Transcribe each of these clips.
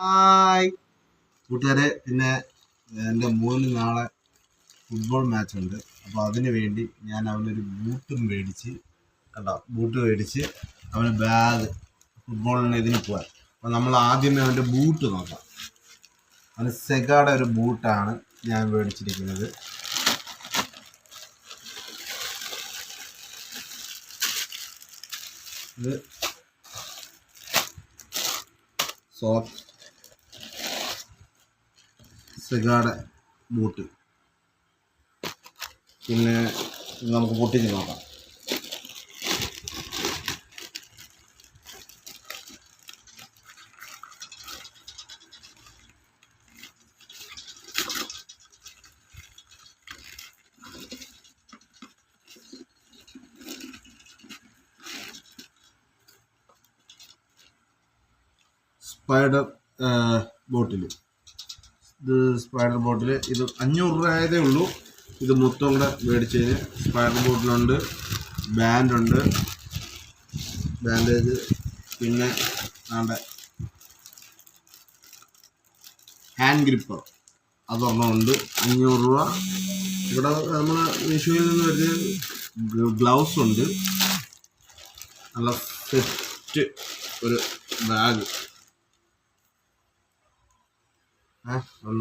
Hi കൂട്ടുകാരെ, പിന്നെ എൻ്റെ മോന് നാളെ ഫുട്ബോൾ മാച്ച് ഉണ്ട്. അപ്പോൾ അതിന് വേണ്ടി ഞാൻ അവനൊരു ബൂട്ടും മേടിച്ച് ബൂട്ട് മേടിച്ച് അവന് ബാഗ് ഫുട്ബോളിന് ഇതിന് പോകാൻ. അപ്പോൾ നമ്മൾ ആദ്യമേ അവൻ്റെ ബൂട്ട് നോക്കാം. അവന് സെഗാടെ ഒരു ബൂട്ടാണ് ഞാൻ മേടിച്ചിരിക്കുന്നത്. ഇത് സോഫ്റ്റ് സെഗാടെ ബൂട്ട്. പിന്നെ നമുക്ക് പൊട്ടിച്ച് നോക്കാം. സ്പൈഡർ ബോട്ടിൽ ഇത് 500 രൂപയതേ ഉള്ളൂ. ഇത് മൊത്തം കൂടെ മേടിച്ചതിന് സ്പൈഡർ ബോട്ടിലുണ്ട്, ബാൻഡുണ്ട്, ബാൻഡേജ്, പിന്നെ ഹാൻഡ് ഗ്രിപ്പർ അതൊരെണ്ണമുണ്ട്. 500 രൂപ. ഇവിടെ നമ്മൾ മീഷോയിൽ നിന്ന് വരുന്ന ഗ്ലൗസ് ഉണ്ട്. നല്ല സെറ്റ് ഒരു ബാഗ്.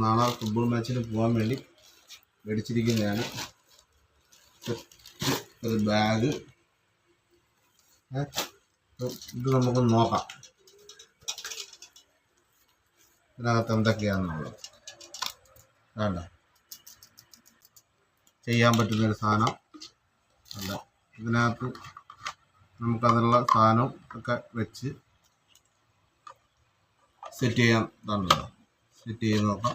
നാളെ ഫുട്ബോൾ മാച്ചിന് പോകാൻ വേണ്ടി മേടിച്ചിരിക്കുന്നതാണ്. ഒരു ബാഗ്. ഇത് നമുക്ക് നോക്കാം ഇതിനകത്ത് എന്തൊക്കെയാണെന്നുള്ളത്. വേണ്ട ചെയ്യാൻ പറ്റുന്നൊരു സാധനം അല്ല. ഇതിനകത്ത് നമുക്കതിനുള്ള സാധനം ഒക്കെ വെച്ച് സെറ്റ് ചെയ്യാൻ ഇതാണല്ലോ. സെറ്റ് ചെയ്ത് നോക്കാം.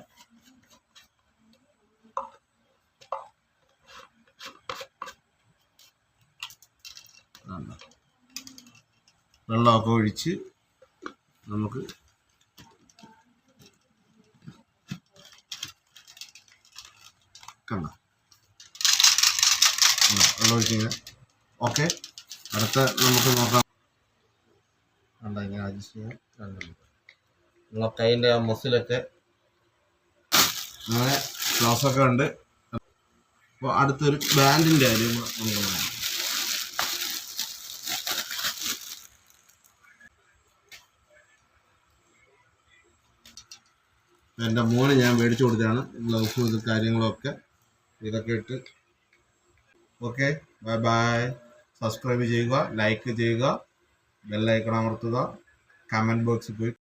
വെള്ളമൊക്കെ ഒഴിച്ച് നമുക്ക് വെള്ളം ഒഴിച്ച് ഓക്കെ. അടുത്ത നമുക്ക് നോക്കാം. ഇങ്ങനെ അഡ്ജസ്റ്റ് ചെയ്യാം. നിങ്ങളെ കൈൻ്റെ ആ മസിലൊക്കെ അങ്ങനെ ഗ്ലൗസൊക്കെ ഉണ്ട്. അപ്പോൾ അടുത്തൊരു ബാൻഡിൻ്റെ കാര്യം നമുക്ക് നോക്കാം. എൻ്റെ മോന് ഞാൻ മേടിച്ചു കൊടുത്തതാണ് ഗ്ലൗസും ഇത് കാര്യങ്ങളൊക്കെ. ഇതൊക്കെ ഇട്ട് ഓക്കെ. Bye bye. സബ്സ്ക്രൈബ് ചെയ്യുക, ലൈക്ക് ചെയ്യുക, ബെല്ലൈക്കൺ അമർത്തുക, കമൻറ്റ് ബോക്സിൽ പോയി